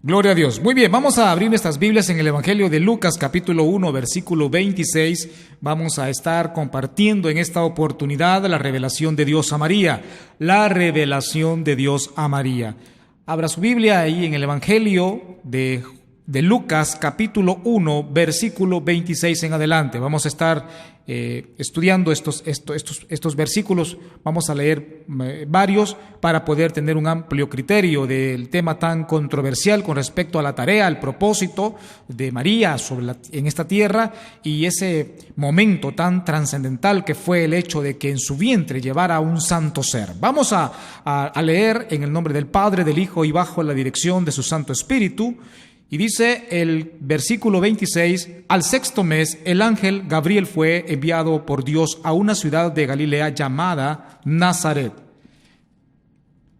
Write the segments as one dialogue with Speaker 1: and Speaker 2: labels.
Speaker 1: Gloria a Dios. Muy bien, vamos a abrir nuestras Biblias en el Evangelio de Lucas, capítulo 1, versículo 26. Vamos a estar compartiendo en esta oportunidad la revelación de Dios a María. La revelación de Dios a María. Abra su Biblia ahí en el Evangelio de Lucas, capítulo 1, versículo 26 en adelante. Vamos a estar estudiando estos versículos. Vamos a leer varios para poder tener un amplio criterio del tema tan controversial con respecto a la tarea, al propósito de María en esta tierra y ese momento tan trascendental que fue el hecho de que en su vientre llevara un santo ser. Vamos a leer en el nombre del Padre, del Hijo y bajo la dirección de su Santo Espíritu. Y dice el versículo 26, al sexto mes el ángel Gabriel fue enviado por Dios a una ciudad de Galilea llamada Nazaret,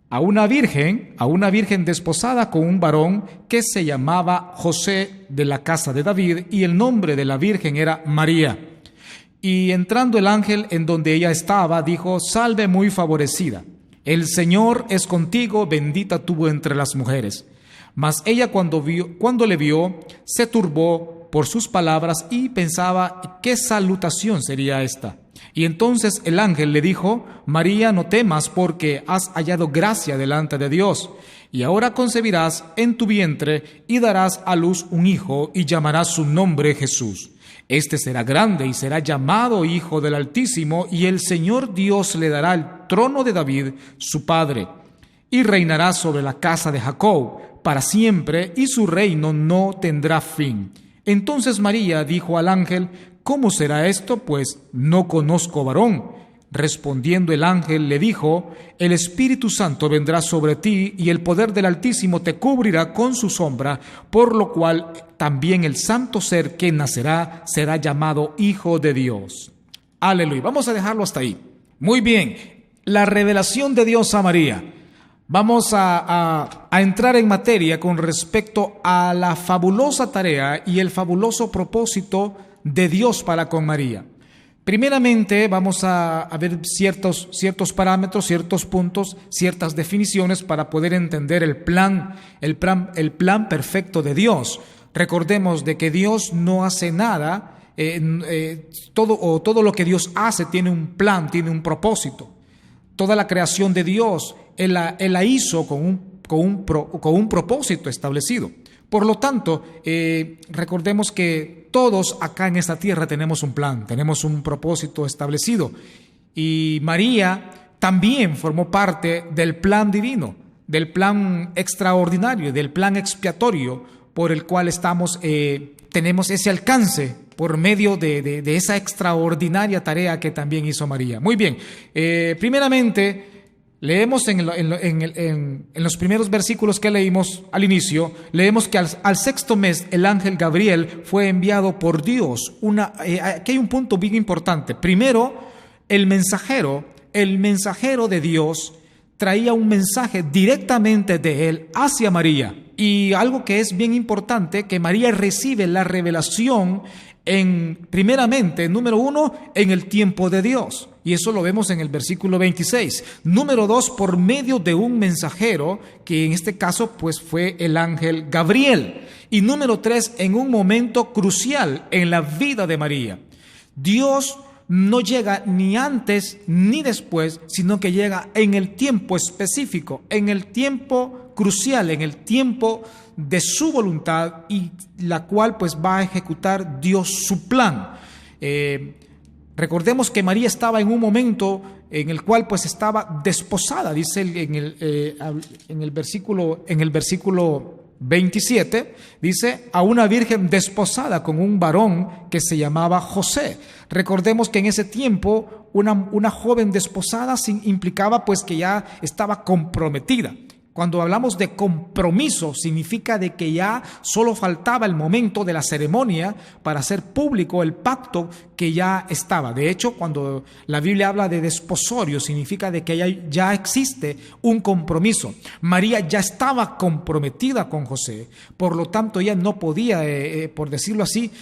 Speaker 1: a una virgen desposada con un varón que se llamaba José, de la casa de David, y el nombre de la virgen era María. Y entrando el ángel en donde ella estaba, dijo: salve muy favorecida, el Señor es contigo, bendita tú entre las mujeres. Mas ella cuando le vio, se turbó por sus palabras y pensaba qué salutación sería esta. Y entonces el ángel le dijo: María, no temas, porque has hallado gracia delante de Dios. Y ahora concebirás en tu vientre y darás a luz un hijo y llamarás su nombre Jesús. Este será grande y será llamado Hijo del Altísimo, y el Señor Dios le dará el trono de David, su padre, y reinará sobre la casa de Jacob para siempre, y su reino no tendrá fin. Entonces María dijo al ángel: ¿cómo será esto? Pues no conozco varón. Respondiendo el ángel le dijo: el Espíritu Santo vendrá sobre ti, y el poder del Altísimo te cubrirá con su sombra, por lo cual también el santo ser que nacerá será llamado Hijo de Dios. Aleluya. Vamos a dejarlo hasta ahí. Muy bien. La revelación de Dios a María. Vamos a entrar en materia con respecto a la fabulosa tarea y el fabuloso propósito de Dios para con María. Primeramente vamos a ver ciertos parámetros, ciertos puntos, ciertas definiciones para poder entender el plan perfecto de Dios. Recordemos de que Dios no hace nada, todo lo que Dios hace tiene un plan, tiene un propósito. Toda la creación de Dios, Él la hizo con un propósito establecido. Por lo tanto, recordemos que todos acá en esta tierra tenemos un plan, tenemos un propósito establecido. Y María también formó parte del plan divino, del plan extraordinario, del plan expiatorio por el cual tenemos ese alcance por medio de esa extraordinaria tarea que también hizo María. Muy bien, primeramente leemos en los primeros versículos que leímos al inicio, leemos que al sexto mes el ángel Gabriel fue enviado por Dios. Aquí hay un punto bien importante. Primero, el mensajero de Dios traía un mensaje directamente de él hacia María. Y algo que es bien importante, que María recibe la revelación primeramente, número 1, en el tiempo de Dios. Y eso lo vemos en el versículo 26. Número 2, por medio de un mensajero, que en este caso pues fue el ángel Gabriel. Y número 3, en un momento crucial en la vida de María. Dios no llega ni antes ni después, sino que llega en el tiempo específico, en el tiempo crucial, en el tiempo de su voluntad, y la cual pues va a ejecutar Dios su plan. Recordemos que María estaba en un momento en el cual pues estaba desposada, dice en el versículo 27, dice: a una virgen desposada con un varón que se llamaba José. Recordemos que en ese tiempo una joven desposada implicaba pues que ya estaba comprometida. Cuando hablamos de compromiso, significa de que ya solo faltaba el momento de la ceremonia para hacer público el pacto que ya estaba. De hecho, cuando la Biblia habla de desposorio, significa de que ya existe un compromiso. María ya estaba comprometida con José, por lo tanto ella no podía, por decirlo así,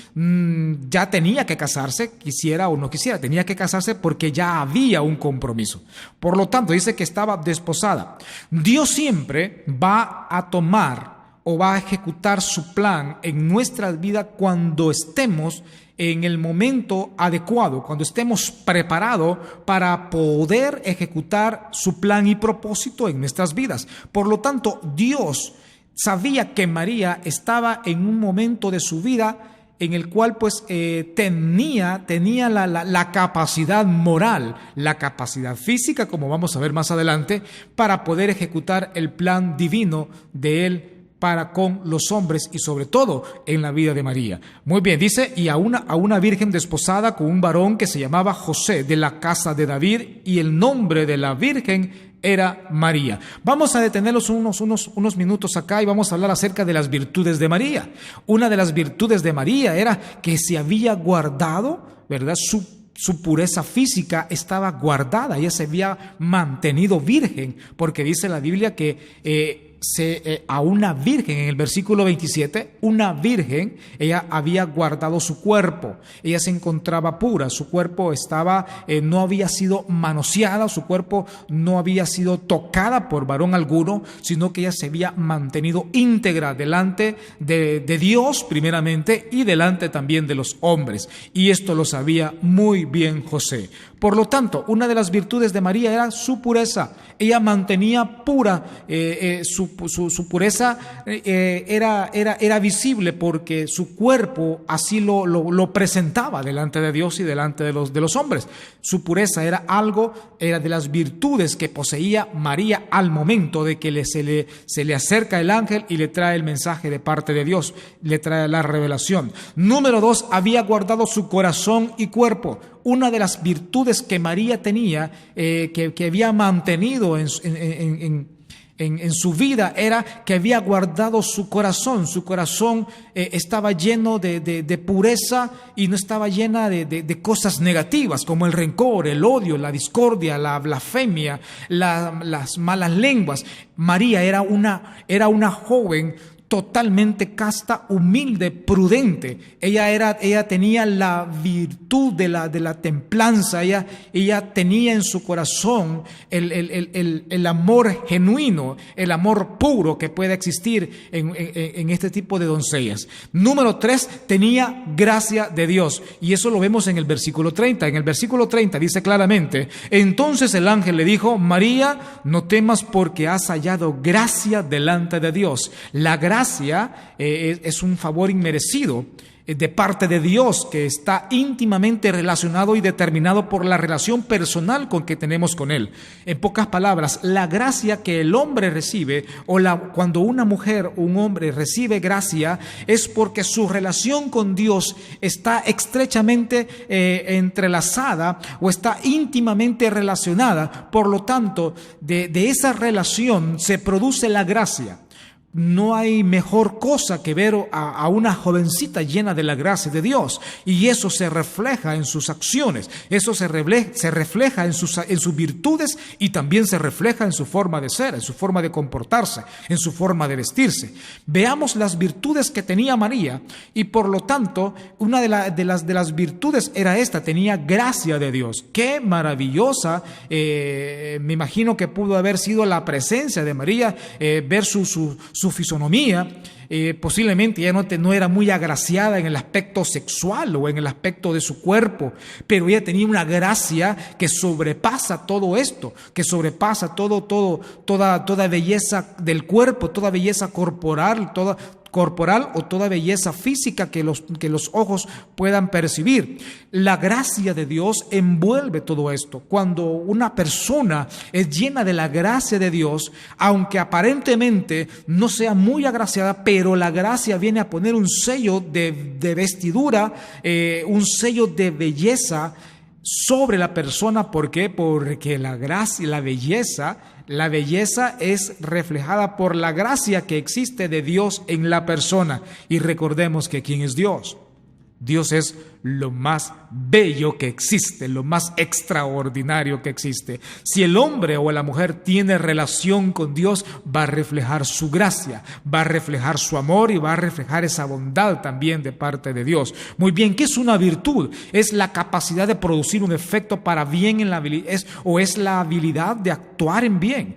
Speaker 1: ya tenía que casarse, quisiera o no quisiera, tenía que casarse porque ya había un compromiso. Por lo tanto, dice que estaba desposada. Dios siempre va a tomar o va a ejecutar su plan en nuestra vida cuando estemos en el momento adecuado, cuando estemos preparados para poder ejecutar su plan y propósito en nuestras vidas. Por lo tanto, Dios sabía que María estaba en un momento de su vida en el cual tenía la capacidad moral, la capacidad física, como vamos a ver más adelante, para poder ejecutar el plan divino de Él para con los hombres y sobre todo en la vida de María. Muy bien, dice, y a una virgen desposada con un varón que se llamaba José, de la casa de David, y el nombre de la virgen era María. Vamos a detenernos unos minutos acá y vamos a hablar acerca de las virtudes de María. Una de las virtudes de María era que se había guardado, ¿verdad?, su pureza física estaba guardada, ella se había mantenido virgen, porque dice la Biblia que a una virgen, en el versículo 27, una virgen, ella había guardado su cuerpo, ella se encontraba pura, su cuerpo no había sido manoseada, su cuerpo no había sido tocada por varón alguno, sino que ella se había mantenido íntegra delante de Dios primeramente y delante también de los hombres, y esto lo sabía muy bien José. Por lo tanto, una de las virtudes de María era su pureza. Ella mantenía pura su pureza, era visible porque su cuerpo así lo presentaba delante de Dios y delante de los hombres. Su pureza era de las virtudes que poseía María al momento de que se le acerca el ángel y le trae el mensaje de parte de Dios, le trae la revelación. Número 2, había guardado su corazón y cuerpo. Una de las virtudes que María tenía, que había mantenido en su vida, era que había guardado su corazón. Su corazón estaba lleno de pureza y no estaba llena de cosas negativas como el rencor, el odio, la discordia, la blasfemia, las malas lenguas. María era una joven totalmente casta, humilde, prudente. Ella tenía la virtud de la templanza. Ella tenía en su corazón el amor genuino, el amor puro que puede existir en este tipo de doncellas. Número 3, tenía gracia de Dios, y eso lo vemos en el versículo 30. En el versículo 30 dice claramente: entonces el ángel le dijo: María, no temas, porque has hallado gracia delante de Dios. La gracia es un favor inmerecido de parte de Dios, que está íntimamente relacionado y determinado por la relación personal que tenemos con Él. En pocas palabras, la gracia que el hombre recibe, cuando una mujer o un hombre recibe gracia, es porque su relación con Dios está estrechamente entrelazada o está íntimamente relacionada. Por lo tanto, de esa relación se produce la gracia. No hay mejor cosa que ver a una jovencita llena de la gracia de Dios, y eso se refleja en sus acciones, eso se refleja en sus virtudes, y también se refleja en su forma de ser, en su forma de comportarse, en su forma de vestirse. Veamos las virtudes que tenía María, y por lo tanto una de las virtudes era esta: tenía gracia de Dios. Qué maravillosa, me imagino que pudo haber sido la presencia de María, ver su fisonomía. Posiblemente ella no era muy agraciada en el aspecto sexual o en el aspecto de su cuerpo, pero ella tenía una gracia que sobrepasa todo esto, que sobrepasa toda belleza del cuerpo, toda belleza corporal, o toda belleza física que los ojos puedan percibir. La gracia de Dios envuelve todo esto. Cuando una persona es llena de la gracia de Dios, aunque aparentemente no sea muy agraciada, pero la gracia viene a poner un sello de vestidura, un sello de belleza sobre la persona. ¿Por qué? Porque la gracia, la belleza es reflejada por la gracia que existe de Dios en la persona. Y recordemos que ¿quién es Dios? Dios es lo más bello que existe, lo más extraordinario que existe. Si el hombre o la mujer tiene relación con Dios, va a reflejar su gracia, va a reflejar su amor y va a reflejar esa bondad también de parte de Dios. Muy bien, ¿qué es una virtud? Es la capacidad de producir un efecto para bien es la habilidad de actuar en bien.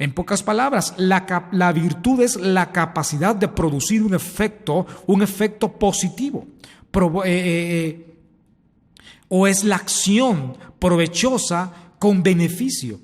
Speaker 1: En pocas palabras, la virtud es la capacidad de producir un efecto positivo. O es la acción provechosa con beneficio.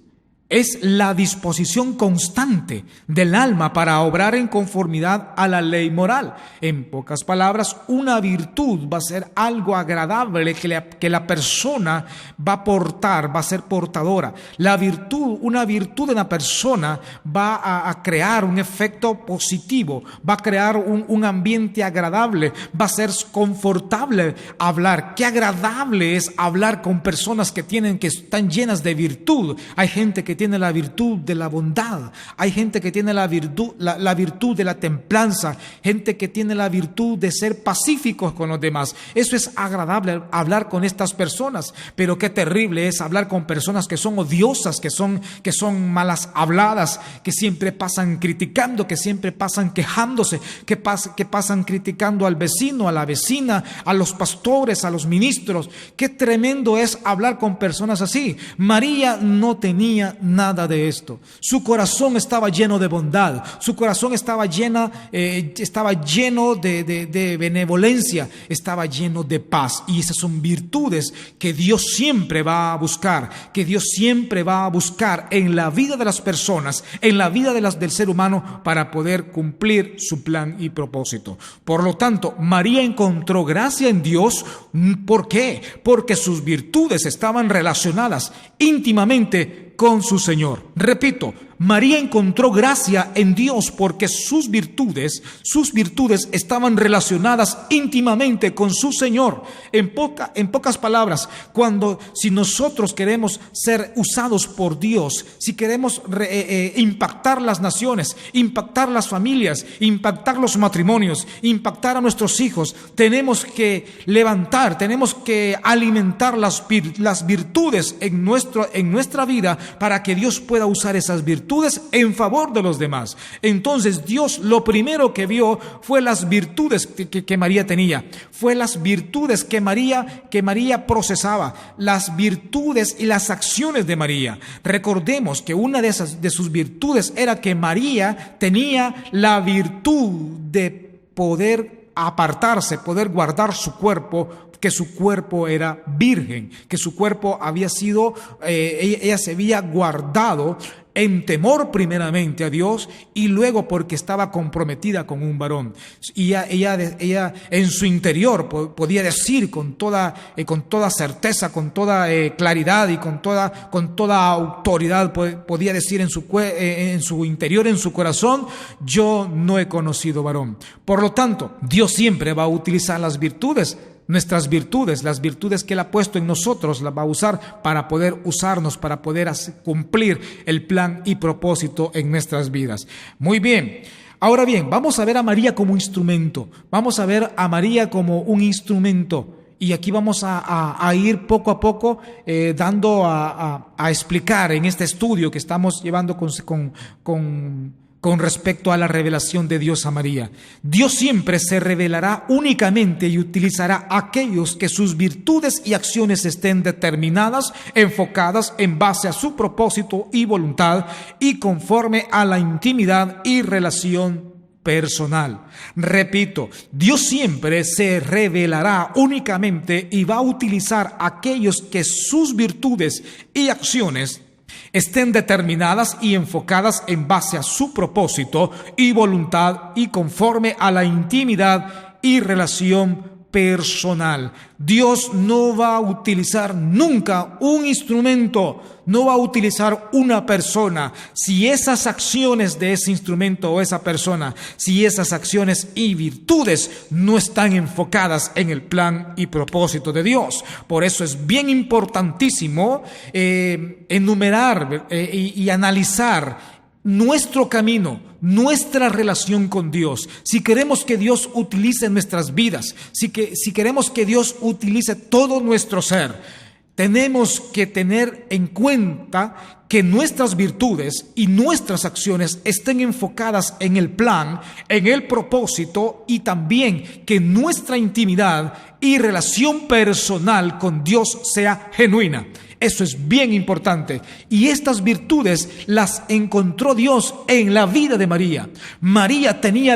Speaker 1: Es la disposición constante del alma para obrar en conformidad a la ley moral. En pocas palabras, una virtud va a ser algo agradable que la persona va a portar, va a ser portadora. Una virtud de una persona va a crear un efecto positivo, va a crear un ambiente agradable, va a ser confortable hablar. Qué agradable es hablar con personas que están llenas de virtud. Hay gente que tiene la virtud de la bondad, hay gente que tiene la virtud de la templanza, gente que tiene la virtud de ser pacíficos con los demás. Eso es agradable, hablar con estas personas, pero qué terrible es hablar con personas que son odiosas, que son malas habladas, que siempre pasan criticando, que siempre pasan quejándose, que pasan criticando al vecino, a la vecina, a los pastores, a los ministros. Qué tremendo es hablar con personas así. María no tenía nada de esto. Su corazón estaba lleno de bondad, su corazón estaba lleno de benevolencia, estaba lleno de paz, y esas son virtudes que Dios siempre va a buscar, en la vida de las personas, en la vida del ser humano, para poder cumplir su plan y propósito. Por lo tanto, María encontró gracia en Dios. ¿Por qué? Porque sus virtudes estaban relacionadas íntimamente con su Señor. Repito, María encontró gracia en Dios porque sus virtudes estaban relacionadas íntimamente con su Señor. En pocas palabras, si nosotros queremos ser usados por Dios, si queremos impactar las naciones, impactar las familias, impactar los matrimonios, impactar a nuestros hijos, tenemos que tenemos que alimentar las virtudes en nuestra vida, para que Dios pueda usar esas virtudes en favor de los demás. Entonces Dios lo primero que vio fue las virtudes que María tenía, fue las virtudes que María procesaba, las virtudes y las acciones de María. Recordemos que una de sus virtudes era que María tenía la virtud de poder apartarse, poder guardar su cuerpo, que su cuerpo era virgen, que su cuerpo había sido, ella se había guardado en temor primeramente a Dios, y luego porque estaba comprometida con un varón. Y ella en su interior podía decir con toda certeza, con toda claridad y con toda autoridad, podía decir en su interior, en su corazón: yo no he conocido varón. Por lo tanto, Dios siempre va a utilizar las virtudes. Nuestras virtudes, las virtudes que Él ha puesto en nosotros, las va a usar para poder usarnos, para poder cumplir el plan y propósito en nuestras vidas. Muy bien. Ahora bien, vamos a ver a María como instrumento. Vamos a ver a María como un instrumento. Y aquí vamos a ir poco a poco dando a explicar en este estudio que estamos llevando con respecto a la revelación de Dios a María. Dios siempre se revelará únicamente y utilizará a aquellos que sus virtudes y acciones estén determinadas, enfocadas en base a su propósito y voluntad, y conforme a la intimidad y relación personal. Repito, Dios siempre se revelará únicamente y va a utilizar a aquellos que sus virtudes y acciones estén determinadas y enfocadas en base a su propósito y voluntad, y conforme a la intimidad y relación personal. Dios no va a utilizar nunca un instrumento, no va a utilizar una persona, si esas acciones de ese instrumento o esa persona, si esas acciones y virtudes no están enfocadas en el plan y propósito de Dios. Por eso es bien importantísimo enumerar y analizar nuestro camino, nuestra relación con Dios. Si queremos que Dios utilice nuestras vidas, si queremos que Dios utilice todo nuestro ser, tenemos que tener en cuenta que nuestras virtudes y nuestras acciones estén enfocadas en el plan, en el propósito, y también que nuestra intimidad y relación personal con Dios sea genuina. Eso es bien importante. Y estas virtudes las encontró Dios en la vida de María. María tenía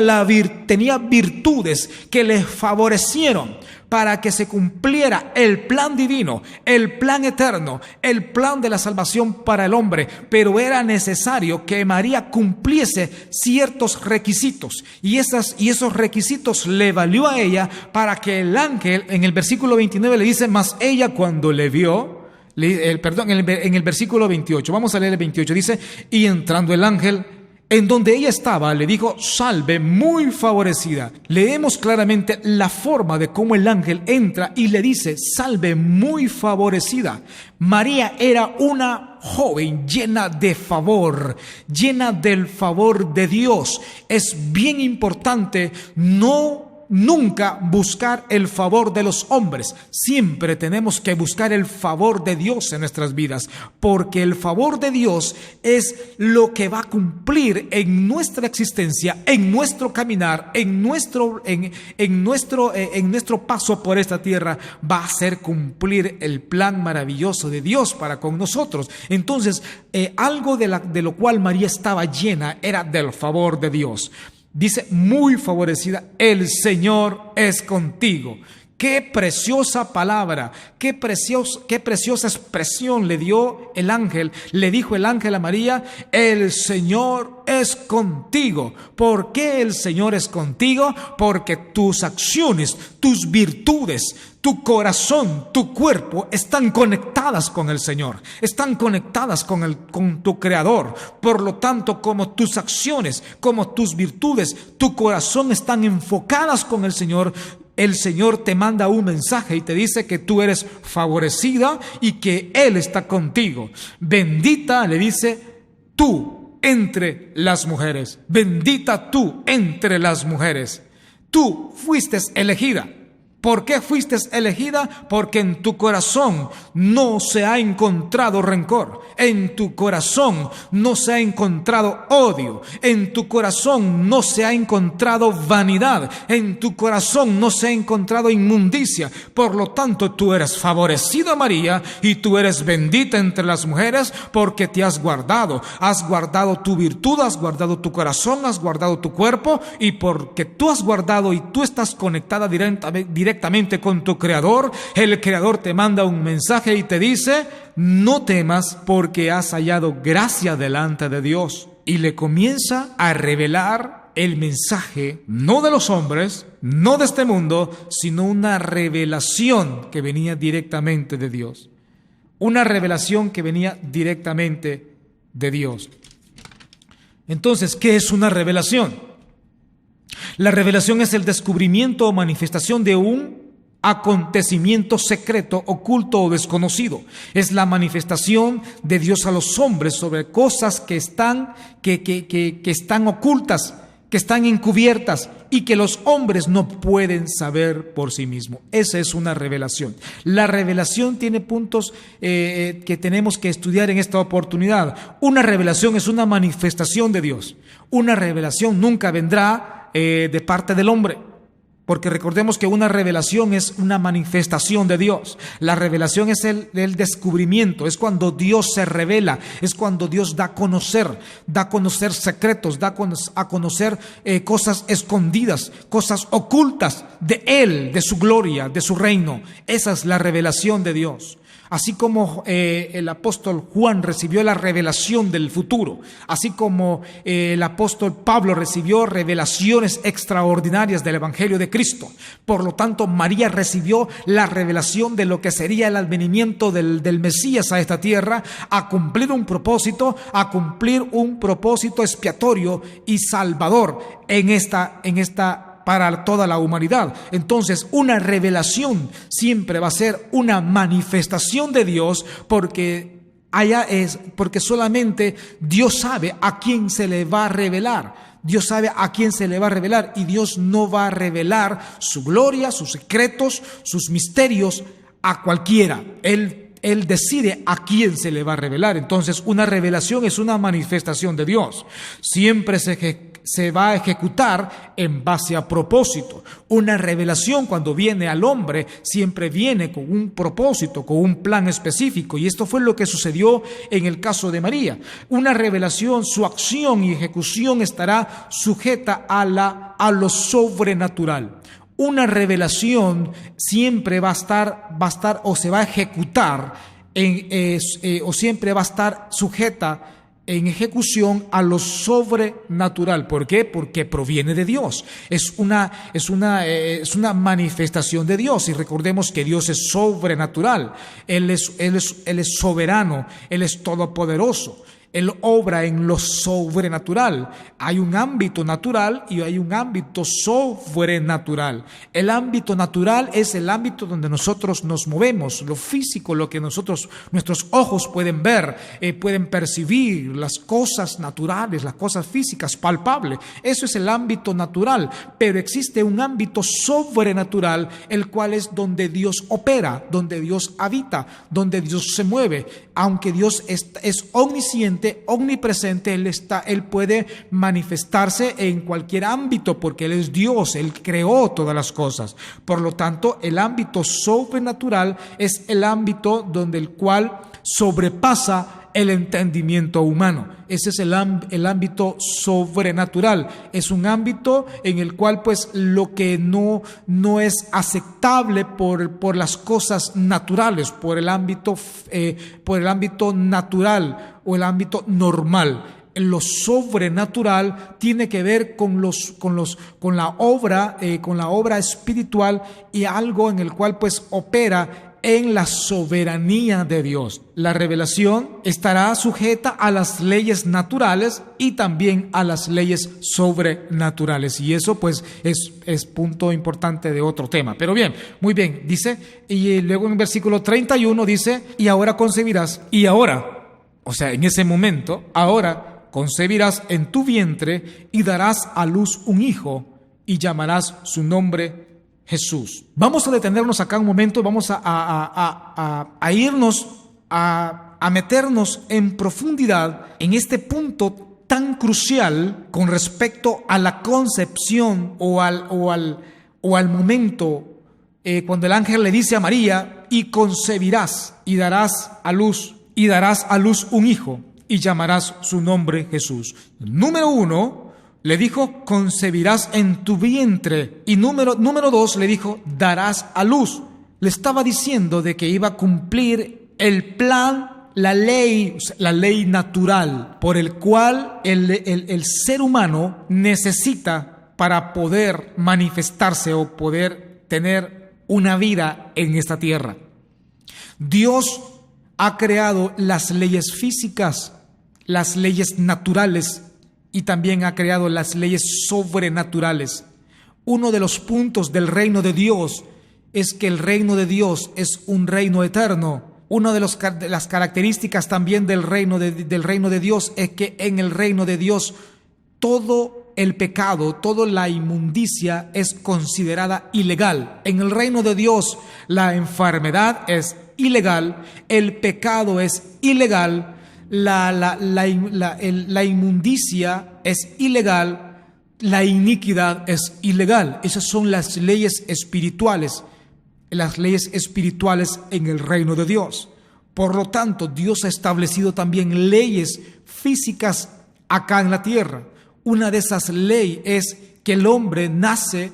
Speaker 1: virtudes que le favorecieron para que se cumpliera el plan divino, el plan eterno, el plan de la salvación para el hombre. Pero era necesario que María cumpliese ciertos requisitos. Y esos requisitos le valió a ella para que el ángel, en el versículo 29 le dice, mas ella cuando le vio, en el versículo 28, vamos a leer el 28, dice, y entrando el ángel en donde ella estaba, le dijo, salve, muy favorecida. Leemos claramente la forma de cómo el ángel entra y le dice, salve, muy favorecida. María era una joven llena de favor, llena del favor de Dios. Es bien importante nunca buscar el favor de los hombres. Siempre tenemos que buscar el favor de Dios en nuestras vidas, porque el favor de Dios es lo que va a cumplir en nuestra existencia, en nuestro caminar, en nuestro paso por esta tierra. Va a hacer cumplir el plan maravilloso de Dios para con nosotros. Entonces, algo de lo cual María estaba llena era del favor de Dios. Dice, muy favorecida, el Señor es contigo. Qué preciosa palabra, qué preciosa expresión le dijo el ángel a María, el Señor es contigo. ¿Por qué el Señor es contigo? Porque tus acciones, tus virtudes, tu corazón, tu cuerpo están conectadas con el Señor, están conectadas con tu Creador. Por lo tanto, como tus acciones, como tus virtudes, tu corazón están enfocadas con el Señor te manda un mensaje y te dice que tú eres favorecida y que Él está contigo. Bendita, le dice, tú entre las mujeres. Bendita tú entre las mujeres. Tú fuiste elegida. ¿Por qué fuiste elegida? Porque en tu corazón no se ha encontrado rencor, en tu corazón no se ha encontrado odio, en tu corazón no se ha encontrado vanidad, en tu corazón no se ha encontrado inmundicia. Por lo tanto, tú eres favorecida, María, y tú eres bendita entre las mujeres porque te has guardado tu virtud, has guardado tu corazón, has guardado tu cuerpo, y porque tú has guardado y tú estás conectada directamente con tu Creador, el Creador te manda un mensaje y te dice, no temas porque has hallado gracia delante de Dios. Y le comienza a revelar el mensaje, no de los hombres, no de este mundo, sino una revelación que venía directamente de Dios. Una revelación que venía directamente de Dios. Entonces, ¿qué es una revelación? La revelación es el descubrimiento o manifestación de un acontecimiento secreto, oculto o desconocido. Es la manifestación de Dios a los hombres sobre cosas que están ocultas, que están encubiertas y que los hombres no pueden saber por sí mismos. Esa es una revelación. La revelación tiene puntos que tenemos que estudiar en esta oportunidad. Una revelación es una manifestación de Dios. Una revelación nunca vendrá de parte del hombre, porque recordemos que una revelación es una manifestación de Dios. La revelación es el descubrimiento, es cuando Dios se revela, es cuando Dios da a conocer secretos, da a conocer cosas escondidas, cosas ocultas de Él, de su gloria, de su reino. Esa es la revelación de Dios. Así como el apóstol Juan recibió la revelación del futuro, así como el apóstol Pablo recibió revelaciones extraordinarias del Evangelio de Cristo. Por lo tanto, María recibió la revelación de lo que sería el advenimiento del Mesías a esta tierra, a cumplir un propósito expiatorio y salvador en esta para toda la humanidad. Entonces, una revelación siempre va a ser una manifestación de Dios, porque solamente Dios sabe a quién se le va a revelar. Dios sabe a quién se le va a revelar, y Dios no va a revelar su gloria, sus secretos, sus misterios a cualquiera. Él decide a quién se le va a revelar. Entonces, una revelación es una manifestación de Dios. Siempre se se va a ejecutar en base a propósito. Una revelación, cuando viene al hombre, siempre viene con un propósito, con un plan específico, y esto fue lo que sucedió en el caso de María. Una revelación, su acción y ejecución estará sujeta a lo sobrenatural. Una revelación siempre va a estar o se va a ejecutar o siempre va a estar sujeta en ejecución a lo sobrenatural. ¿Por qué? Porque proviene de Dios. Es una manifestación de Dios. Y recordemos que Dios es sobrenatural. Él es soberano. Él es todopoderoso. Él obra en lo sobrenatural. Hay un ámbito natural y hay un ámbito sobrenatural. El ámbito natural es el ámbito donde nosotros nos movemos, lo físico, lo que nuestros ojos pueden ver, pueden percibir, las cosas naturales, las cosas físicas, palpables. Eso es el ámbito natural. Pero existe un ámbito sobrenatural, el cual es donde Dios opera, donde Dios habita, donde Dios se mueve. Aunque Dios es omnisciente, omnipresente, Él puede manifestarse en cualquier ámbito porque Él es Dios, Él creó todas las cosas. Por lo tanto, el ámbito sobrenatural es el ámbito donde el cual sobrepasa el entendimiento humano. Ese es el ámbito sobrenatural. Es un ámbito en el cual pues lo que no es aceptable por las cosas naturales, por el ámbito natural o el ámbito normal. Lo sobrenatural tiene que ver con la obra espiritual y algo en el cual pues opera en la soberanía de Dios. La revelación estará sujeta a las leyes naturales y también a las leyes sobrenaturales. Y eso pues es punto importante de otro tema. Pero bien, muy bien, dice, y luego en el versículo 31 dice, y ahora concebirás, y ahora, o sea, en ese momento, ahora concebirás en tu vientre y darás a luz un hijo y llamarás su nombre Jesús. Vamos a detenernos acá un momento, vamos a irnos a meternos en profundidad en este punto tan crucial con respecto a la concepción o al momento cuando el ángel le dice a María, y concebirás y darás a luz un hijo y llamarás su nombre Jesús. Número 1, le dijo, concebirás en tu vientre. Y número 2, le dijo, darás a luz. Le estaba diciendo de que iba a cumplir el plan, la ley natural, por el cual el ser humano necesita para poder manifestarse o poder tener una vida en esta tierra. Dios ha creado las leyes físicas, las leyes naturales, y también ha creado las leyes sobrenaturales. Uno de los puntos del reino de Dios es que el reino de Dios es un reino eterno. Una de las características también del reino de Dios es que en el reino de Dios todo el pecado, toda la inmundicia es considerada ilegal. En el reino de Dios la enfermedad es ilegal, el pecado es ilegal, la inmundicia es ilegal, la iniquidad es ilegal. Esas son las leyes espirituales en el reino de Dios. Por lo tanto, Dios ha establecido también leyes físicas acá en la tierra. Una de esas leyes es que el hombre nace,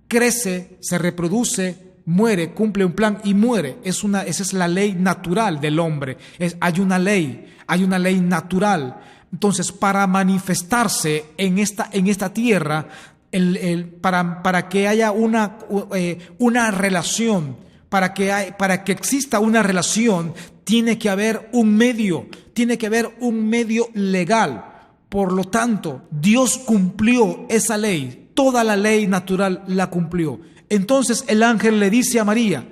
Speaker 1: crece, se reproduce, muere, cumple un plan y muere. Esa es la ley natural del hombre. Hay una ley natural. Entonces, para manifestarse en esta tierra, para que haya una relación, para que exista una relación, tiene que haber un medio legal. Por lo tanto, Dios cumplió esa ley, toda la ley natural la cumplió. Entonces el ángel le dice a María,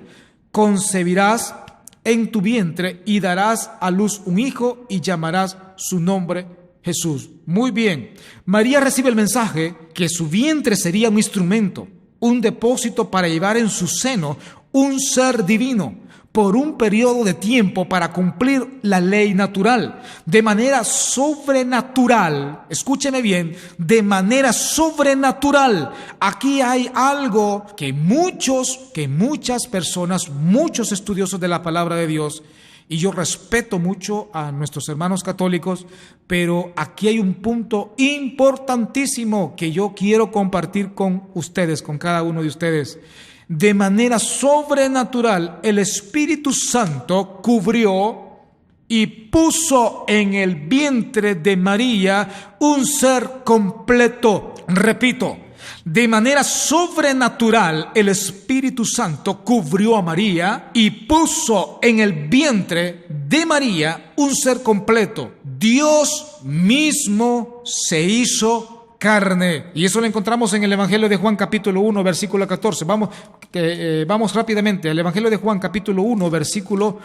Speaker 1: concebirás en tu vientre y darás a luz un hijo y llamarás su nombre Jesús. Muy bien, María recibe el mensaje que su vientre sería un instrumento, un depósito para llevar en su seno un ser divino. por un periodo de tiempo para cumplir la ley natural, de manera sobrenatural. Escúcheme bien, de manera sobrenatural. Aquí hay algo que muchas personas, muchos estudiosos de la palabra de Dios, y yo respeto mucho a nuestros hermanos católicos, pero aquí hay un punto importantísimo que yo quiero compartir con ustedes, con cada uno de ustedes. De manera sobrenatural, el Espíritu Santo cubrió y puso en el vientre de María un ser completo. Repito, de manera sobrenatural, el Espíritu Santo cubrió a María y puso en el vientre de María un ser completo. Dios mismo se hizo carne. Y eso lo encontramos en el Evangelio de Juan capítulo 1, versículo 14. Vamos rápidamente al Evangelio de Juan capítulo 1, versículo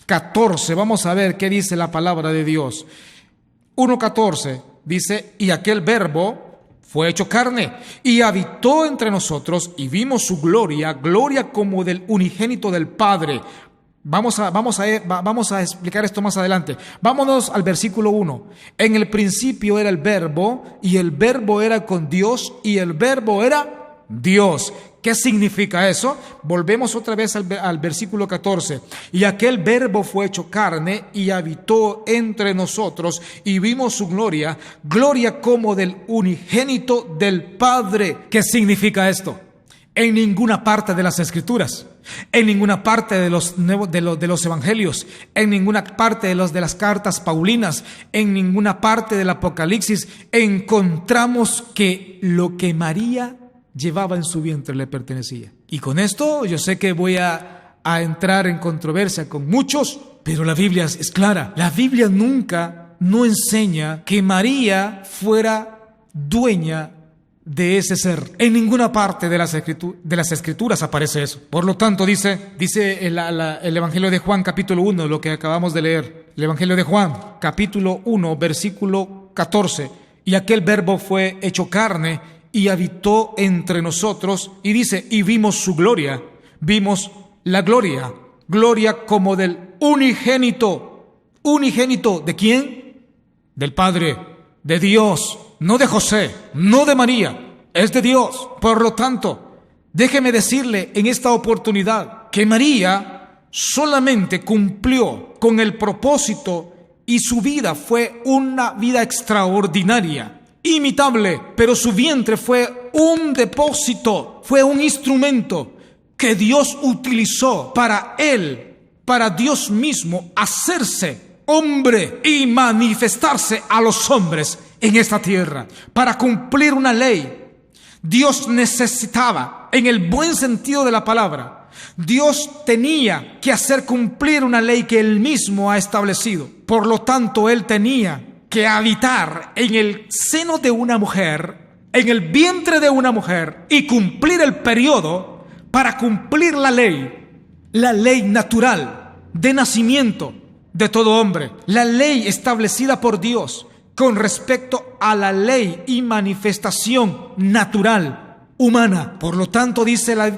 Speaker 1: 14. Vamos a ver qué dice la palabra de Dios. 1:14 dice: y aquel verbo fue hecho carne y habitó entre nosotros y vimos su gloria, gloria como del unigénito del Padre. Vamos a explicar esto más adelante. Vámonos al versículo 1. En el principio era el verbo, y el verbo era con Dios, y el verbo era Dios. ¿Qué significa eso? Volvemos otra vez al versículo 14. Y aquel verbo fue hecho carne y habitó entre nosotros, y vimos su gloria, gloria como del unigénito del Padre. ¿Qué significa esto? En ninguna parte de las Escrituras, en ninguna parte de los evangelios, en ninguna parte de las cartas paulinas, en ninguna parte del Apocalipsis encontramos que lo que María llevaba en su vientre le pertenecía. Y con esto yo sé que voy a entrar en controversia con muchos, pero la Biblia es clara. La Biblia no enseña que María fuera dueña de ese ser. En ninguna parte de las escrituras aparece eso. Por lo tanto, dice el Evangelio de Juan capítulo 1, lo que acabamos de leer. El Evangelio de Juan capítulo 1, versículo 14. Y aquel verbo fue hecho carne y habitó entre nosotros, y dice, y vimos su gloria. Vimos la gloria, gloria como del unigénito. ¿Unigénito de quién? Del Padre, de Dios. No de José, no de María, es de Dios. Por lo tanto, déjeme decirle en esta oportunidad que María solamente cumplió con el propósito y su vida fue una vida extraordinaria, imitable, pero su vientre fue un depósito, fue un instrumento que Dios utilizó para Dios mismo hacerse hombre y manifestarse a los hombres en esta tierra, para cumplir una ley. Dios necesitaba, en el buen sentido de la palabra, Dios tenía que hacer cumplir una ley que Él mismo ha establecido. Por lo tanto, Él tenía que habitar en el seno de una mujer, en el vientre de una mujer, y cumplir el periodo para cumplir la ley natural de nacimiento de todo hombre, la ley establecida por Dios con respecto a la ley y manifestación natural humana. Por lo tanto,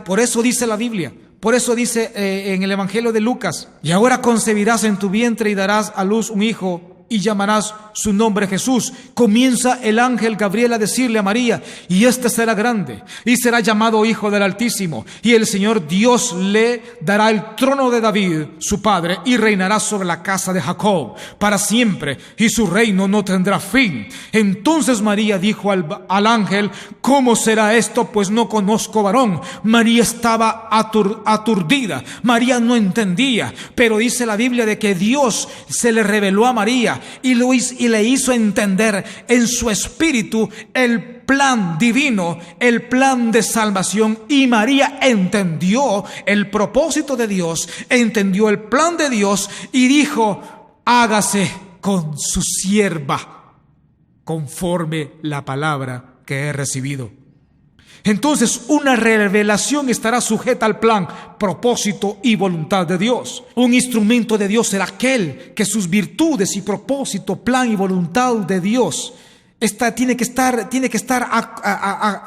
Speaker 1: por eso dice la Biblia, por eso dice en el Evangelio de Lucas: y ahora concebirás en tu vientre y darás a luz un hijo, y llamarás su nombre Jesús. Comienza el ángel Gabriel a decirle a María: y este será grande, y será llamado Hijo del Altísimo, y el Señor Dios le dará el trono de David, su padre, y reinará sobre la casa de Jacob para siempre, y su reino no tendrá fin. Entonces María dijo al ángel: ¿cómo será esto? Pues no conozco varón. María estaba aturdida, María no entendía, pero dice la Biblia de que Dios se le reveló a María y le hizo entender en su espíritu el plan divino, el plan de salvación. Y María entendió el propósito de Dios, entendió el plan de Dios y dijo: hágase con su sierva conforme la palabra que he recibido. Entonces, una revelación estará sujeta al plan, propósito y voluntad de Dios. Un instrumento de Dios será aquel que sus virtudes y propósito, plan y voluntad de Dios tiene que estar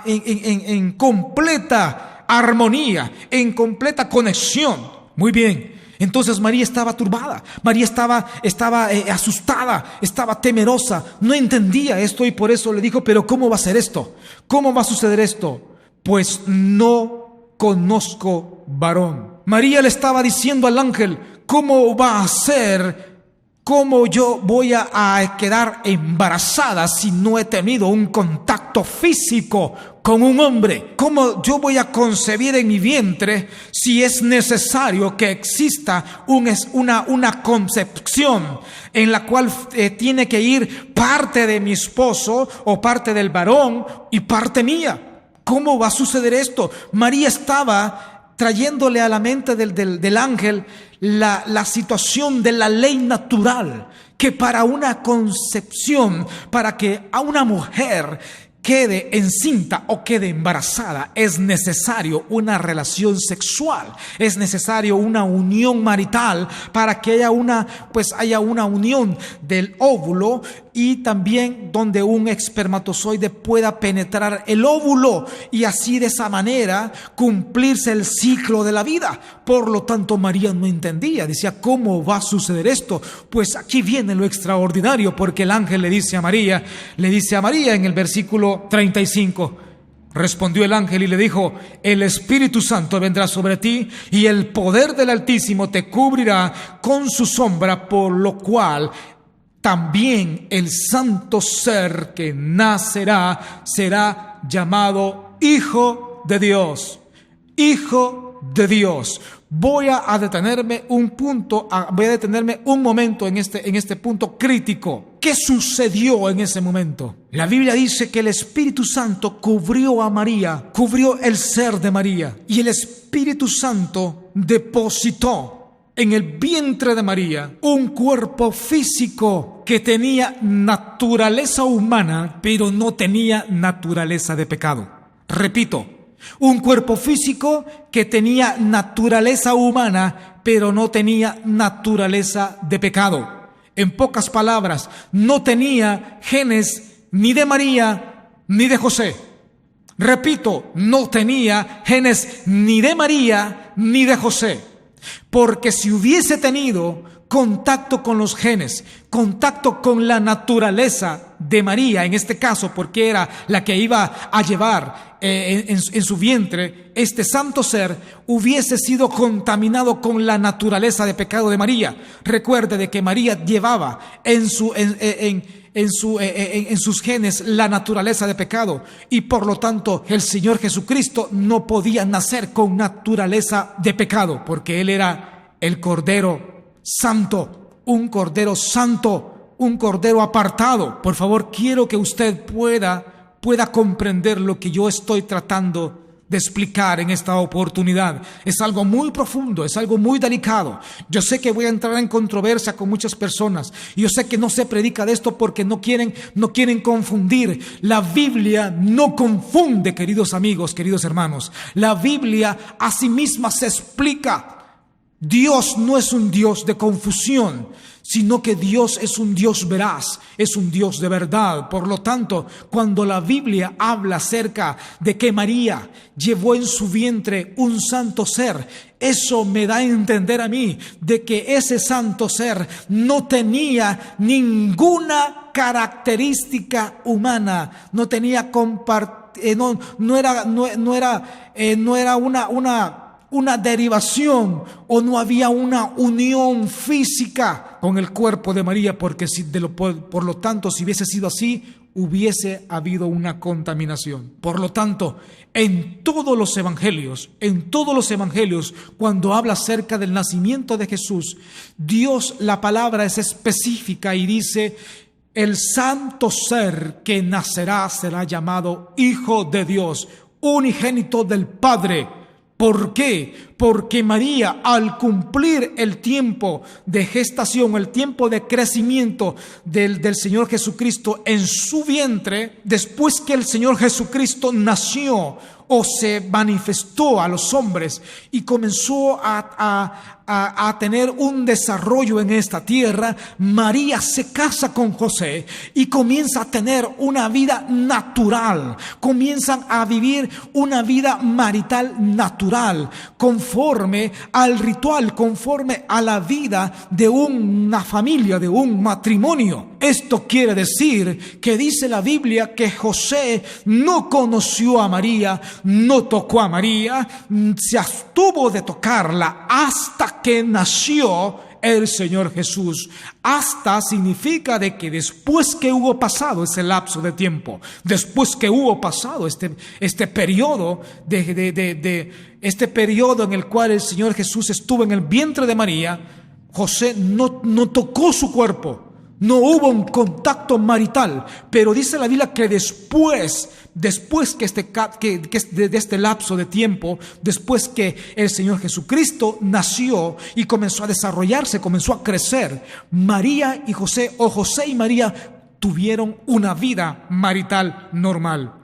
Speaker 1: en completa armonía, en completa conexión. Muy bien. Entonces María estaba turbada, María estaba asustada, estaba temerosa, no entendía esto y por eso le dijo, pero ¿cómo va a ser esto? ¿Cómo va a suceder esto? Pues no conozco varón. María le estaba diciendo al ángel, ¿cómo va a ser? ¿Cómo yo voy a quedar embarazada si no he tenido un contacto físico con un hombre? ¿Cómo yo voy a concebir en mi vientre si es necesario que exista una concepción en la cual tiene que ir parte de mi esposo o parte del varón y parte mía? ¿Cómo va a suceder esto? María estaba trayéndole a la mente del ángel la situación de la ley natural, que para una concepción, para que a una mujer quede encinta o quede embarazada, es necesario una relación sexual, es necesario una unión marital para que haya una unión del óvulo y también donde un espermatozoide pueda penetrar el óvulo y así de esa manera cumplirse el ciclo de la vida. Por lo tanto, María no entendía, decía, ¿cómo va a suceder esto? Pues aquí viene lo extraordinario, porque el ángel le dice a María en el versículo 35, respondió el ángel y le dijo, el Espíritu Santo vendrá sobre ti y el poder del Altísimo te cubrirá con su sombra, por lo cual también el santo ser que nacerá será llamado Hijo de Dios. Hijo de Dios. Voy a detenerme un momento en este punto crítico. ¿Qué sucedió en ese momento? La Biblia dice que el Espíritu Santo cubrió a María, cubrió el ser de María, y el Espíritu Santo depositó en el vientre de María un cuerpo físico que tenía naturaleza humana, pero no tenía naturaleza de pecado. Repito, un cuerpo físico que tenía naturaleza humana, pero no tenía naturaleza de pecado. En pocas palabras, no tenía genes ni de María ni de José. Repito, no tenía genes ni de María ni de José. Porque si hubiese tenido contacto con los genes, contacto con la naturaleza de María, en este caso, porque era la que iba a llevar en su vientre, este santo ser hubiese sido contaminado con la naturaleza de pecado de María. Recuerde de que María llevaba en sus genes la naturaleza de pecado, y por lo tanto el Señor Jesucristo no podía nacer con naturaleza de pecado, porque Él era el Cordero Santo, un Cordero Santo, un Cordero apartado. Por favor, quiero que usted pueda comprender lo que yo estoy tratando de explicar en esta oportunidad. Es algo muy profundo, es algo muy delicado. Yo sé que voy a entrar en controversia con muchas personas, y yo sé que no se predica de esto porque no quieren confundir. La Biblia no confunde, queridos amigos, queridos hermanos. La Biblia a sí misma se explica. Dios no es un Dios de confusión, sino que Dios es un Dios veraz, es un Dios de verdad. Por lo tanto, cuando la Biblia habla acerca de que María llevó en su vientre un santo ser, eso me da a entender a mí de que ese santo ser no tenía ninguna característica humana, no tenía no era una derivación, o no había una unión física con el cuerpo de María, porque por lo tanto, si hubiese sido así, hubiese habido una contaminación. Por lo tanto, en todos los evangelios, cuando habla acerca del nacimiento de Jesús, Dios, la palabra es específica y dice: el santo ser que nacerá será llamado Hijo de Dios, unigénito del Padre. ¿Por qué? Porque María, al cumplir el tiempo de gestación, el tiempo de crecimiento del Señor Jesucristo en su vientre, después que el Señor Jesucristo nació, o se manifestó a los hombres y comenzó a tener un desarrollo en esta tierra, María se casa con José y comienza a tener una vida natural, comienzan a vivir una vida marital natural, conforme al ritual, conforme a la vida de una familia, de un matrimonio. Esto quiere decir que dice la Biblia que José no conoció a María, no tocó a María, se abstuvo de tocarla hasta que nació el Señor Jesús. Hasta significa de que después que hubo pasado ese lapso de tiempo, después que hubo pasado este periodo este periodo en el cual el Señor Jesús estuvo en el vientre de María, José no tocó su cuerpo. No hubo un contacto marital, pero dice la Biblia que después que de este lapso de tiempo, después que el Señor Jesucristo nació y comenzó a desarrollarse, comenzó a crecer, María y José, o José y María, tuvieron una vida marital normal.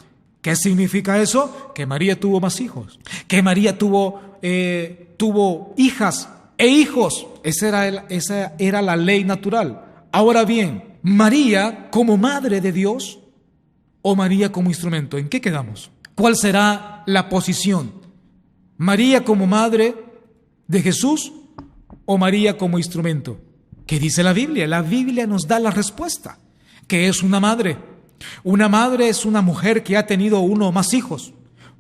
Speaker 1: ¿Qué significa eso? Que María tuvo más hijos, que María tuvo hijas e hijos. Esa era la ley natural. Ahora bien, María como madre de Dios o María como instrumento, ¿en qué quedamos? ¿Cuál será la posición? ¿María como madre de Jesús o María como instrumento? ¿Qué dice la Biblia? La Biblia nos da la respuesta. ¿Qué es una madre? Una madre es una mujer que ha tenido uno o más hijos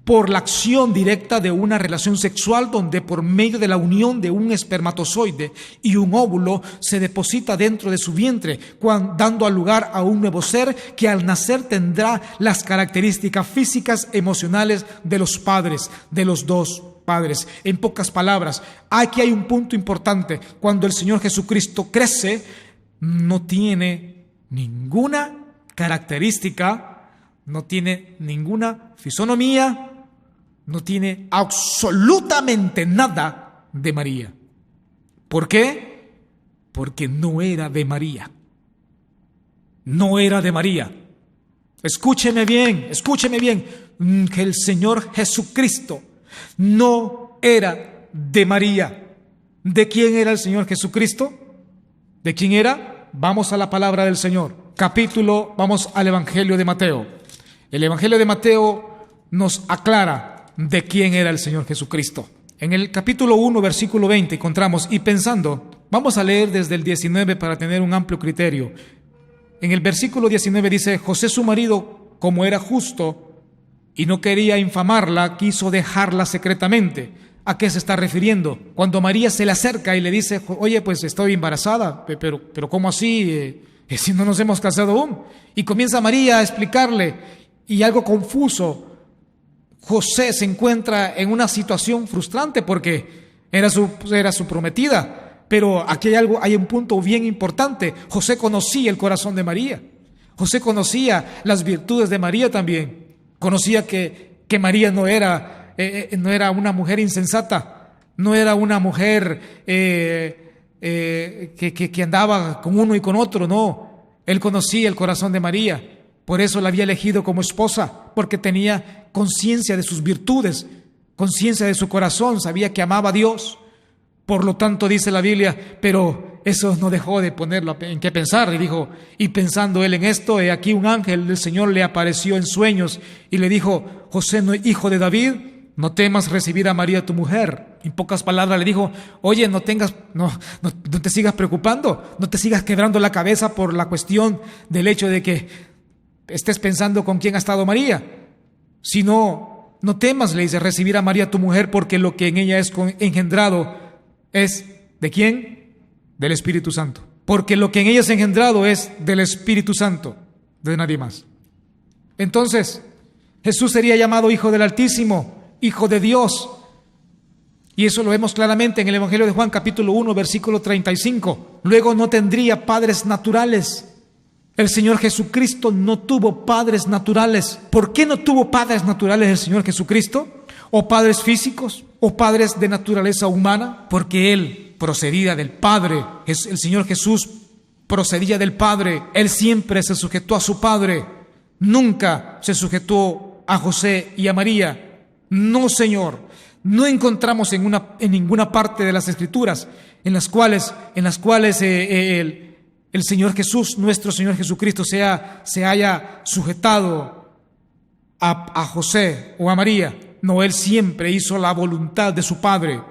Speaker 1: por la acción directa de una relación sexual donde por medio de la unión de un espermatozoide y un óvulo se deposita dentro de su vientre, dando lugar a un nuevo ser que al nacer tendrá las características físicas, emocionales de los padres, de los dos padres. En pocas palabras, aquí hay un punto importante. Cuando el Señor Jesucristo crece, no tiene ninguna característica, no tiene ninguna fisonomía, no tiene absolutamente nada de María. ¿Por qué? Porque no era de María. No era de María. Escúcheme bien, que el Señor Jesucristo no era de María. ¿De quién era el Señor Jesucristo? ¿De quién era? Vamos a la palabra del Señor. Vamos al Evangelio de Mateo. El Evangelio de Mateo nos aclara de quién era el Señor Jesucristo. En el capítulo 1, versículo 20 encontramos, y pensando, vamos a leer desde el 19 para tener un amplio criterio. En el versículo 19 dice, José su marido, como era justo y no quería infamarla, quiso dejarla secretamente. ¿A qué se está refiriendo? Cuando María se le acerca y le dice, oye, pues estoy embarazada, pero ¿cómo así? Si no nos hemos casado aún. Y comienza María a explicarle, y algo confuso, José se encuentra en una situación frustrante porque era su prometida. Pero aquí hay un punto bien importante. José conocía el corazón de María. José conocía las virtudes de María también. Conocía que María no era una mujer insensata, no era una mujer que andaba con uno y con otro, no. Él conocía el corazón de María. Por eso la había elegido como esposa, porque tenía conciencia de sus virtudes, conciencia de su corazón, sabía que amaba a Dios. Por lo tanto, dice la Biblia, pero eso no dejó de ponerlo en qué pensar. Y dijo, y pensando él en esto, he aquí un ángel del Señor le apareció en sueños y le dijo, José, hijo de David, no temas recibir a María tu mujer. En pocas palabras le dijo, oye, no te sigas preocupando, no te sigas quebrando la cabeza por la cuestión del hecho de que estés pensando con quién ha estado María, sino no temas, le dice, recibir a María tu mujer, porque lo que en ella es engendrado es ¿de quién? Del Espíritu Santo. Porque lo que en ella es engendrado es del Espíritu Santo, de nadie más. Entonces, Jesús sería llamado Hijo del Altísimo, Hijo de Dios. Y eso lo vemos claramente en el Evangelio de Juan, capítulo 1, versículo 35. Luego no tendría padres naturales. El Señor Jesucristo no tuvo padres naturales. ¿Por qué no tuvo padres naturales el Señor Jesucristo? ¿O padres físicos? ¿O padres de naturaleza humana? Porque Él procedía del Padre. El Señor Jesús procedía del Padre. Él siempre se sujetó a su Padre. Nunca se sujetó a José y a María. No, Señor. No encontramos en ninguna parte de las Escrituras en las cuales el Señor Jesús, nuestro Señor Jesucristo, se haya sujetado a José o a María. No, Él siempre hizo la voluntad de su Padre.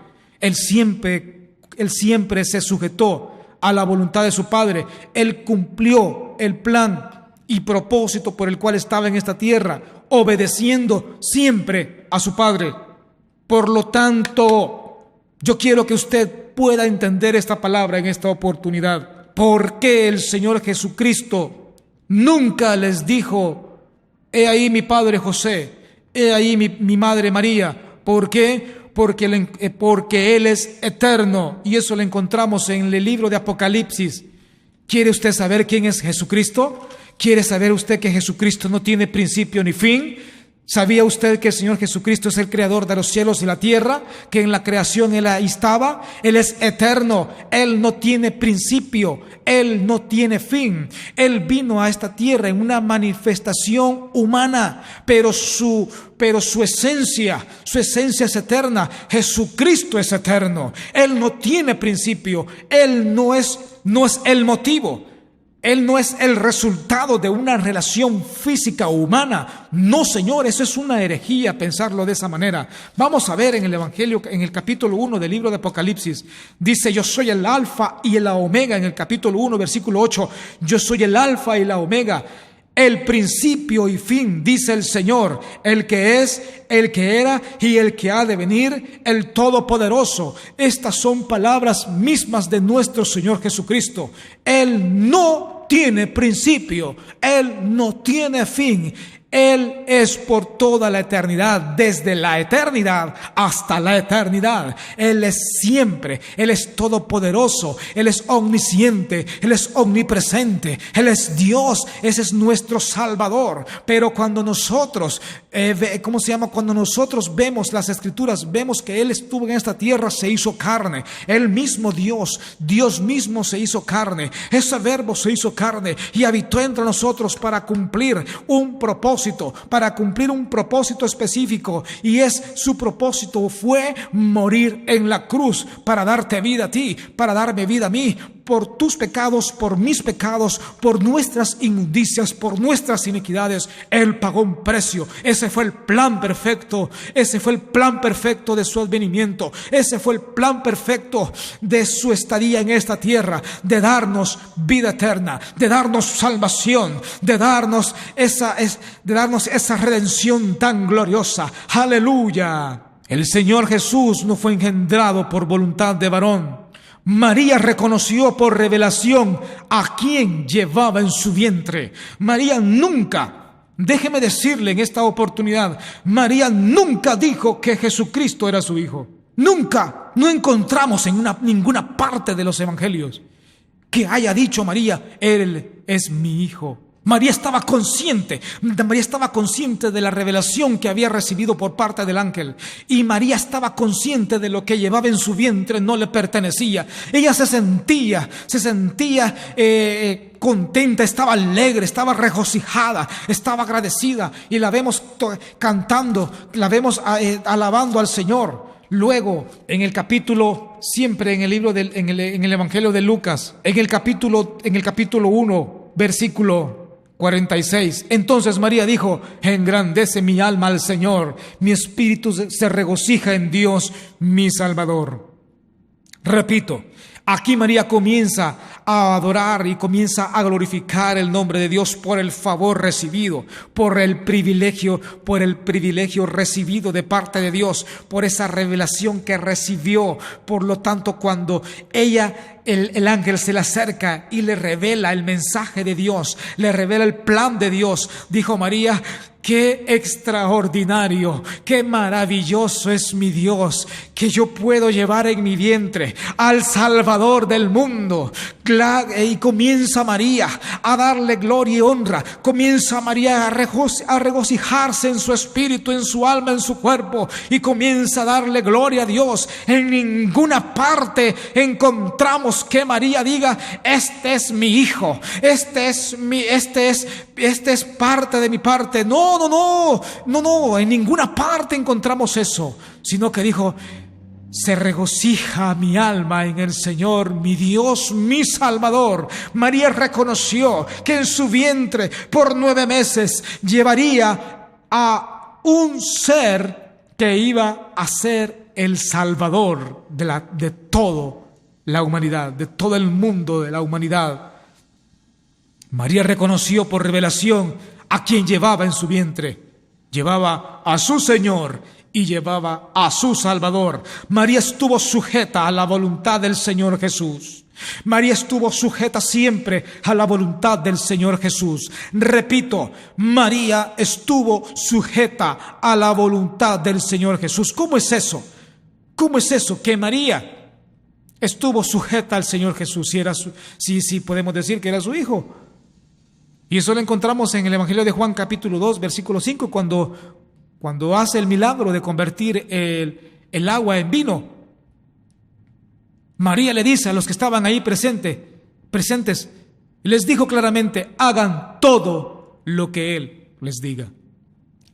Speaker 1: Él siempre se sujetó a la voluntad de su Padre. Él cumplió el plan y propósito por el cual estaba en esta tierra, obedeciendo siempre a su Padre. Por lo tanto, yo quiero que usted pueda entender esta palabra en esta oportunidad. ¿Por qué el Señor Jesucristo nunca les dijo: he ahí mi padre José, he ahí mi madre María? ¿Por qué? Porque Él es eterno, y eso lo encontramos en el libro de Apocalipsis. ¿Quiere usted saber quién es Jesucristo? ¿Quiere saber usted que Jesucristo no tiene principio ni fin? ¿Sabía usted que el Señor Jesucristo es el creador de los cielos y la tierra? Que en la creación Él ahí estaba. Él es eterno. Él no tiene principio. Él no tiene fin. Él vino a esta tierra en una manifestación humana, pero su esencia es eterna. Jesucristo es eterno. Él no tiene principio. Él no es el motivo. Él no es el resultado de una relación física humana. No, Señor, eso es una herejía pensarlo de esa manera. Vamos a ver en el Evangelio, en el capítulo 1 del libro de Apocalipsis. Dice: yo soy el alfa y la omega. En el capítulo 1, versículo 8. Yo soy el alfa y la omega, el principio y fin, dice el Señor, el que es, el que era y el que ha de venir, el Todopoderoso. Estas son palabras mismas de nuestro Señor Jesucristo. Él no tiene principio, Él no tiene fin. Él es por toda la eternidad, desde la eternidad hasta la eternidad. Él es siempre, Él es todopoderoso, Él es omnisciente, Él es omnipresente, Él es Dios, ese es nuestro Salvador. Pero cuando nosotros, cuando nosotros vemos las Escrituras, vemos que Él estuvo en esta tierra, se hizo carne. Él mismo Dios mismo se hizo carne. Ese verbo se hizo carne y habitó entre nosotros para cumplir un propósito, específico, y su propósito fue morir en la cruz para darte vida a ti, para darme vida a mí, por tus pecados, por mis pecados, por nuestras inmundicias, por nuestras iniquidades. Él pagó un precio. Ese fue el plan perfecto. Ese fue el plan perfecto de su advenimiento. Ese fue el plan perfecto de su estadía en esta tierra, de darnos vida eterna, de darnos salvación, de darnos esa redención tan gloriosa. ¡Aleluya! El Señor Jesús no fue engendrado por voluntad de varón. María reconoció por revelación a quien llevaba en su vientre. María nunca, déjeme decirle en esta oportunidad, María nunca dijo que Jesucristo era su hijo. Nunca, no encontramos en ninguna parte de los evangelios que haya dicho María: Él es mi hijo. María estaba consciente de la revelación que había recibido por parte del ángel, y María estaba consciente de lo que llevaba en su vientre no le pertenecía. Ella se sentía contenta, estaba alegre, estaba regocijada, estaba agradecida, y la vemos cantando, la vemos alabando al Señor. Luego, en el capítulo, siempre en el libro en el Evangelio de Lucas, en el capítulo 1, versículo 46. Entonces María dijo: engrandece mi alma al Señor, mi espíritu se regocija en Dios mi Salvador. Repito, aquí María comienza a adorar y comienza a glorificar el nombre de Dios por el favor recibido, por el privilegio recibido de parte de Dios, por esa revelación que recibió. Por lo tanto, cuando el ángel se le acerca y le revela el mensaje de Dios, le revela el plan de Dios, dijo María: qué extraordinario, qué maravilloso es mi Dios, que yo puedo llevar en mi vientre al Salvador del mundo. y comienza María a darle gloria y honra. Comienza María a regocijarse en su espíritu, en su alma, en su cuerpo, y comienza a darle gloria a Dios. En ninguna parte encontramos que María diga: este es mi hijo, este es parte de mi parte. No, en ninguna parte encontramos eso, sino que dijo: se regocija mi alma en el Señor, mi Dios, mi Salvador. María reconoció que en su vientre por 9 meses llevaría a un ser que iba a ser el Salvador de toda la humanidad, de todo el mundo de la humanidad. María reconoció por revelación a quien llevaba en su vientre. Llevaba a su Señor y llevaba a su Salvador. María estuvo sujeta a la voluntad del Señor Jesús. María estuvo sujeta siempre a la voluntad del Señor Jesús. Repito, María estuvo sujeta a la voluntad del Señor Jesús. ¿Cómo es eso? ¿Cómo es eso? Que María estuvo sujeta al Señor Jesús. Si podemos decir que era su hijo. Y eso lo encontramos en el Evangelio de Juan capítulo 2, versículo 5, cuando hace el milagro de convertir el agua en vino. María le dice a los que estaban ahí presentes, les dijo claramente: hagan todo lo que Él les diga.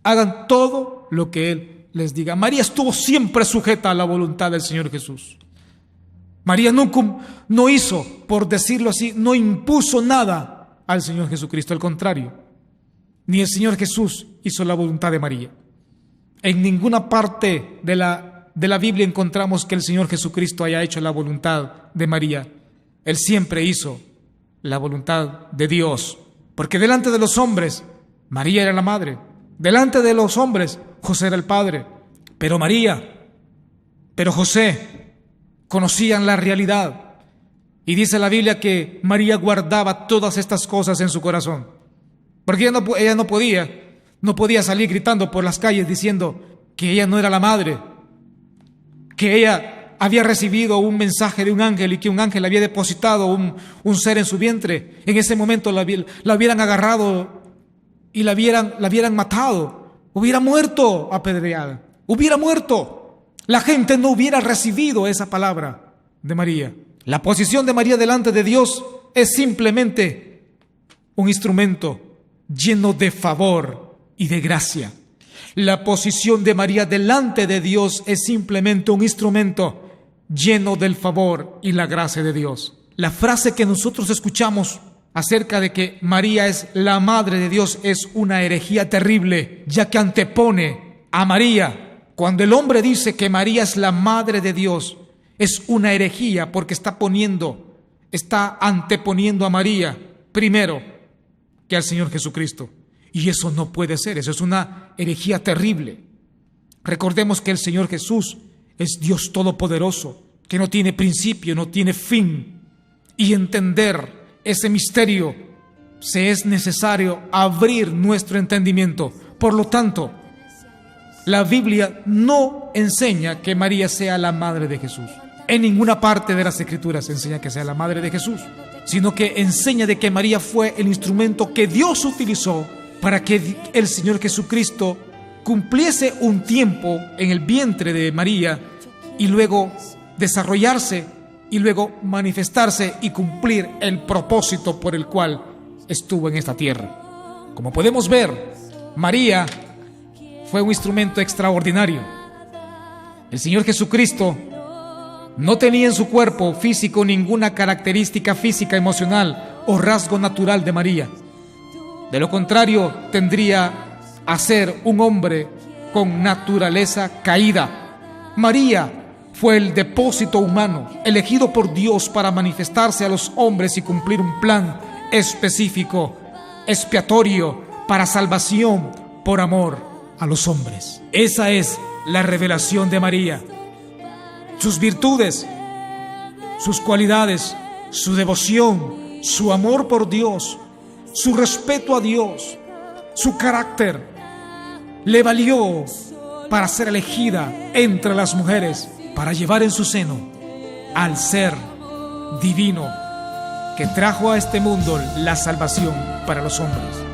Speaker 1: Hagan todo lo que Él les diga. María estuvo siempre sujeta a la voluntad del Señor Jesús. María no hizo, por decirlo así, no impuso nada al Señor Jesucristo. Al contrario, ni el Señor Jesús hizo la voluntad de María. En ninguna parte de la Biblia encontramos que el Señor Jesucristo haya hecho la voluntad de María. Él siempre hizo la voluntad de Dios, porque delante de los hombres María era la madre, delante de los hombres José era el padre, pero José conocían la realidad. Y dice la Biblia que María guardaba todas estas cosas en su corazón, porque ella no podía salir gritando por las calles diciendo que ella no era la madre, que ella había recibido un mensaje de un ángel y que un ángel había depositado un ser en su vientre. En ese momento la hubieran agarrado y la hubieran matado, hubiera muerto apedreada, hubiera muerto. La gente no hubiera recibido esa palabra de María. La posición de María delante de Dios es simplemente un instrumento lleno de favor y de gracia. La posición de María delante de Dios es simplemente un instrumento lleno del favor y la gracia de Dios. La frase que nosotros escuchamos acerca de que María es la madre de Dios es una herejía terrible, ya que antepone a María. Cuando el hombre dice que María es la madre de Dios, es una herejía porque está anteponiendo a María primero que al Señor Jesucristo. Y eso no puede ser, eso es una herejía terrible. Recordemos que el Señor Jesús es Dios todopoderoso, que no tiene principio, no tiene fin. Y entender ese misterio, se es necesario abrir nuestro entendimiento. Por lo tanto, la Biblia no enseña que María sea la madre de Jesús. En ninguna parte de las Escrituras enseña que sea la madre de Jesús, sino que enseña de que María fue el instrumento que Dios utilizó para que el Señor Jesucristo cumpliese un tiempo en el vientre de María y luego desarrollarse y luego manifestarse y cumplir el propósito por el cual estuvo en esta tierra. Como podemos ver, María fue un instrumento extraordinario. El Señor Jesucristo no tenía en su cuerpo físico ninguna característica física, emocional o rasgo natural de María. De lo contrario, tendría a ser un hombre con naturaleza caída. María fue el depósito humano elegido por Dios para manifestarse a los hombres y cumplir un plan específico, expiatorio, para salvación por amor a los hombres. Esa es la revelación de María. Sus virtudes, sus cualidades, su devoción, su amor por Dios, su respeto a Dios, su carácter, le valió para ser elegida entre las mujeres, para llevar en su seno al ser divino, que trajo a este mundo la salvación para los hombres.